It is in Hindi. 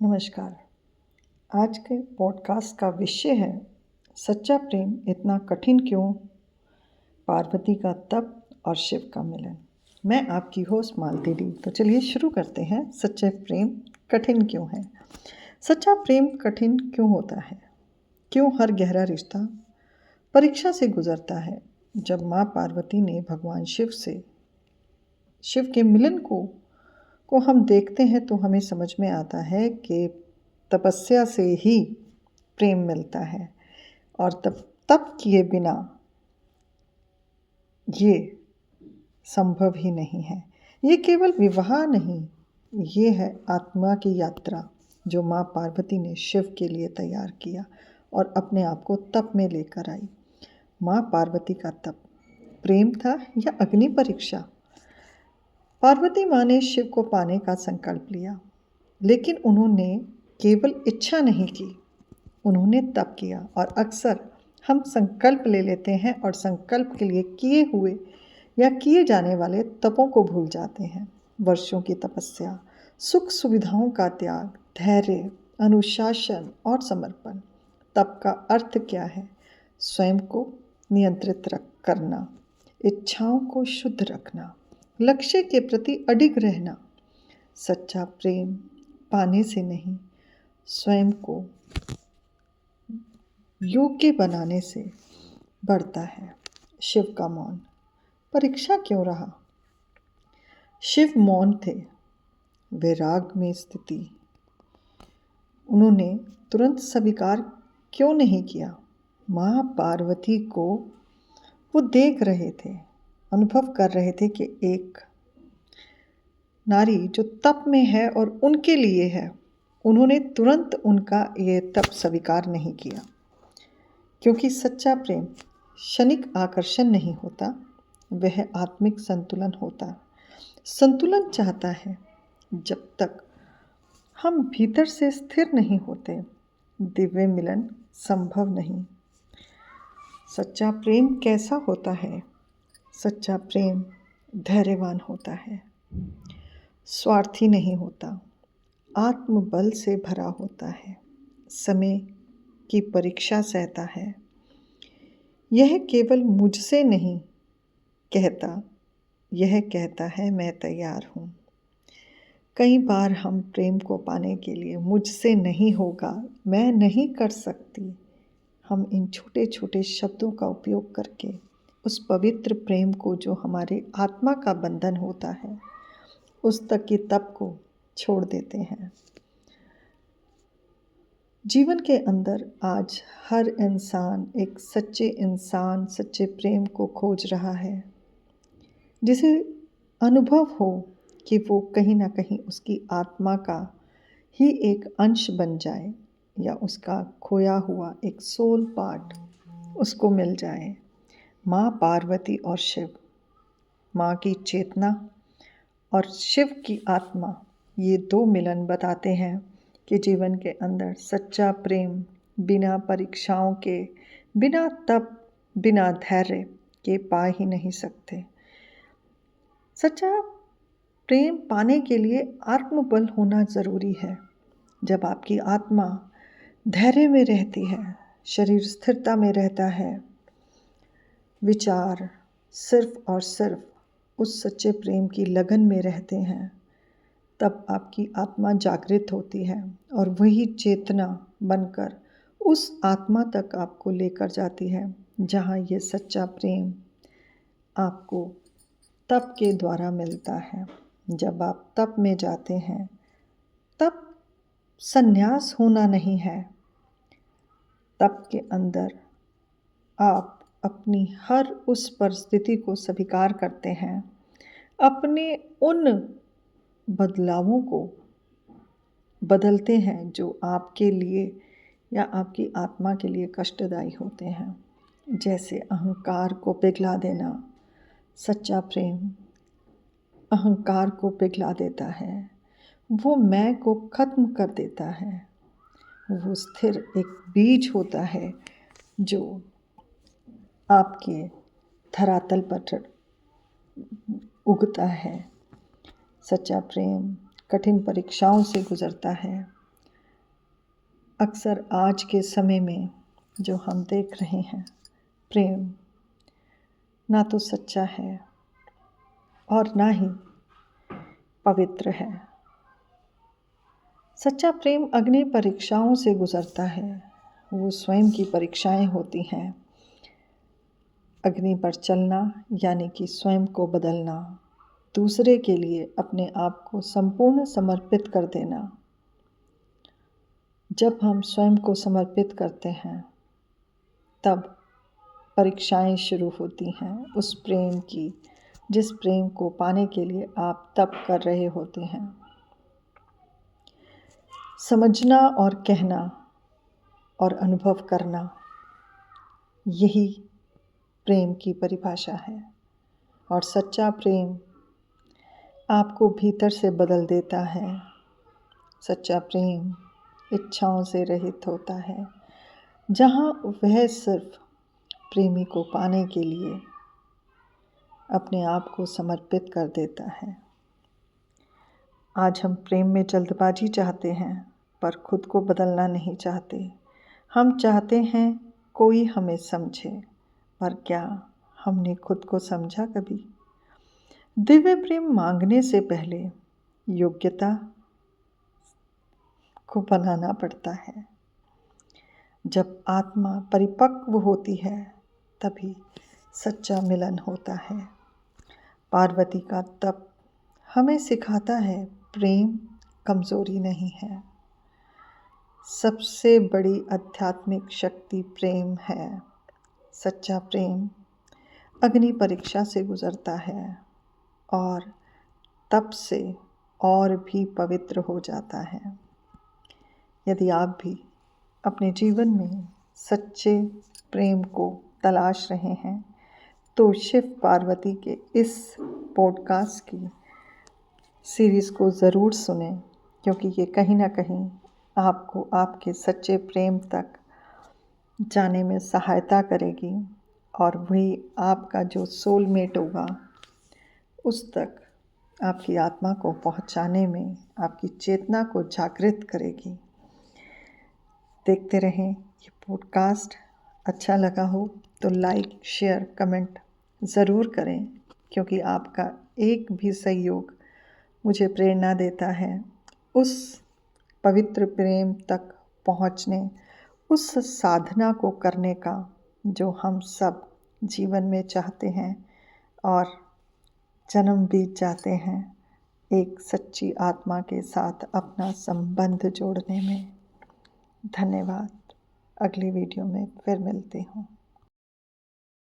नमस्कार। आज के पॉडकास्ट का विषय है सच्चा प्रेम इतना कठिन क्यों? पार्वती का तप और शिव का मिलन। मैं आपकी होस्ट मालती डी। तो चलिए शुरू करते हैं। सच्चा प्रेम कठिन क्यों है? सच्चा प्रेम कठिन क्यों होता है? क्यों हर गहरा रिश्ता परीक्षा से गुजरता है? जब माँ पार्वती ने भगवान शिव के मिलन को हम देखते हैं तो हमें समझ में आता है कि तपस्या से ही प्रेम मिलता है और तप किए बिना ये संभव ही नहीं है। ये केवल विवाह नहीं, ये है आत्मा की यात्रा जो माँ पार्वती ने शिव के लिए तैयार किया और अपने आप को तप में लेकर आई। माँ पार्वती का तप प्रेम था या अग्नि परीक्षा? पार्वती माँ ने शिव को पाने का संकल्प लिया, लेकिन उन्होंने केवल इच्छा नहीं की, उन्होंने तप किया। और अक्सर हम संकल्प ले लेते हैं और संकल्प के लिए किए हुए या किए जाने वाले तपों को भूल जाते हैं। वर्षों की तपस्या, सुख सुविधाओं का त्याग, धैर्य, अनुशासन और समर्पण। तप का अर्थ क्या है? स्वयं को नियंत्रित करना, इच्छाओं को शुद्ध रखना, लक्ष्य के प्रति अडिग रहना। सच्चा प्रेम पाने से नहीं, स्वयं को योग्य बनाने से बढ़ता है। शिव का मौन परीक्षा क्यों रहा? शिव मौन थे, वैराग में स्थिति। उन्होंने तुरंत स्वीकार क्यों नहीं किया? माँ पार्वती को वो देख रहे थे, अनुभव कर रहे थे कि एक नारी जो तप में है और उनके लिए है, उन्होंने तुरंत उनका ये तप स्वीकार नहीं किया। क्योंकि सच्चा प्रेम क्षणिक आकर्षण नहीं होता, वह आत्मिक संतुलन होता। संतुलन चाहता है। जब तक हम भीतर से स्थिर नहीं होते, दिव्य मिलन संभव नहीं। सच्चा प्रेम कैसा होता है? सच्चा प्रेम धैर्यवान होता है, स्वार्थी नहीं होता, आत्मबल से भरा होता है, समय की परीक्षा सहता है। यह केवल मुझसे नहीं कहता, यह कहता है मैं तैयार हूँ। कई बार हम प्रेम को पाने के लिए मुझसे नहीं होगा, मैं नहीं कर सकती, हम इन छोटे छोटे शब्दों का उपयोग करके उस पवित्र प्रेम को जो हमारे आत्मा का बंधन होता है, उस तक की तप को छोड़ देते हैं। जीवन के अंदर आज हर इंसान एक सच्चे प्रेम को खोज रहा है, जिसे अनुभव हो कि वो कहीं ना कहीं उसकी आत्मा का ही एक अंश बन जाए या उसका खोया हुआ एक सोल पार्ट उसको मिल जाए। माँ पार्वती और शिव, माँ की चेतना और शिव की आत्मा, ये दो मिलन बताते हैं कि जीवन के अंदर सच्चा प्रेम बिना परीक्षाओं के, बिना तप, बिना धैर्य के पा ही नहीं सकते। सच्चा प्रेम पाने के लिए आत्मबल होना ज़रूरी है। जब आपकी आत्मा धैर्य में रहती है, शरीर स्थिरता में रहता है, विचार सिर्फ और सिर्फ उस सच्चे प्रेम की लगन में रहते हैं, तब आपकी आत्मा जागृत होती है और वही चेतना बनकर उस आत्मा तक आपको लेकर जाती है जहाँ ये सच्चा प्रेम आपको तप के द्वारा मिलता है। जब आप तप में जाते हैं, तब संन्यास होना नहीं है। तप के अंदर आप अपनी हर उस परिस्थिति को स्वीकार करते हैं, अपने उन बदलावों को बदलते हैं जो आपके लिए या आपकी आत्मा के लिए कष्टदायी होते हैं। जैसे अहंकार को पिघला देना। सच्चा प्रेम अहंकार को पिघला देता है, वो मैं को खत्म कर देता है। वो स्थिर एक बीज होता है जो आपके धरातल पर उगता है। सच्चा प्रेम कठिन परीक्षाओं से गुजरता है, अक्सर आज के समय में जो हम देख रहे हैं, प्रेम ना तो सच्चा है और ना ही पवित्र है। सच्चा प्रेम अग्नि परीक्षाओं से गुजरता है। वो स्वयं की परीक्षाएं होती हैं। अग्नि पर चलना यानी कि स्वयं को बदलना, दूसरे के लिए अपने आप को संपूर्ण समर्पित कर देना। जब हम स्वयं को समर्पित करते हैं तब परीक्षाएं शुरू होती हैं उस प्रेम की, जिस प्रेम को पाने के लिए आप तप कर रहे होते हैं। समझना और कहना और अनुभव करना, यही प्रेम की परिभाषा है। और सच्चा प्रेम आपको भीतर से बदल देता है। सच्चा प्रेम इच्छाओं से रहित होता है, जहाँ वह सिर्फ प्रेमी को पाने के लिए अपने आप को समर्पित कर देता है। आज हम प्रेम में जल्दबाजी चाहते हैं, पर खुद को बदलना नहीं चाहते। हम चाहते हैं कोई हमें समझे, पर क्या हमने खुद को समझा कभी? दिव्य प्रेम मांगने से पहले योग्यता को बनाना पड़ता है। जब आत्मा परिपक्व होती है तभी सच्चा मिलन होता है। पार्वती का तप हमें सिखाता है प्रेम कमजोरी नहीं है। सबसे बड़ी आध्यात्मिक शक्ति प्रेम है। सच्चा प्रेम अग्नि परीक्षा से गुजरता है और तप से और भी पवित्र हो जाता है। यदि आप भी अपने जीवन में सच्चे प्रेम को तलाश रहे हैं तो शिव पार्वती के इस पॉडकास्ट की सीरीज़ को ज़रूर सुनें, क्योंकि ये कहीं ना कहीं आपको आपके सच्चे प्रेम तक जाने में सहायता करेगी और वही आपका जो सोलमेट होगा उस तक आपकी आत्मा को पहुंचाने में आपकी चेतना को जागृत करेगी। देखते रहें ये पॉडकास्ट। अच्छा लगा हो तो लाइक, शेयर, कमेंट ज़रूर करें, क्योंकि आपका एक भी सहयोग मुझे प्रेरणा देता है उस पवित्र प्रेम तक पहुंचने, उस साधना को करने का जो हम सब जीवन में चाहते हैं और जन्म बीत जाते हैं एक सच्ची आत्मा के साथ अपना संबंध जोड़ने में। धन्यवाद। अगली वीडियो में फिर मिलती हूँ।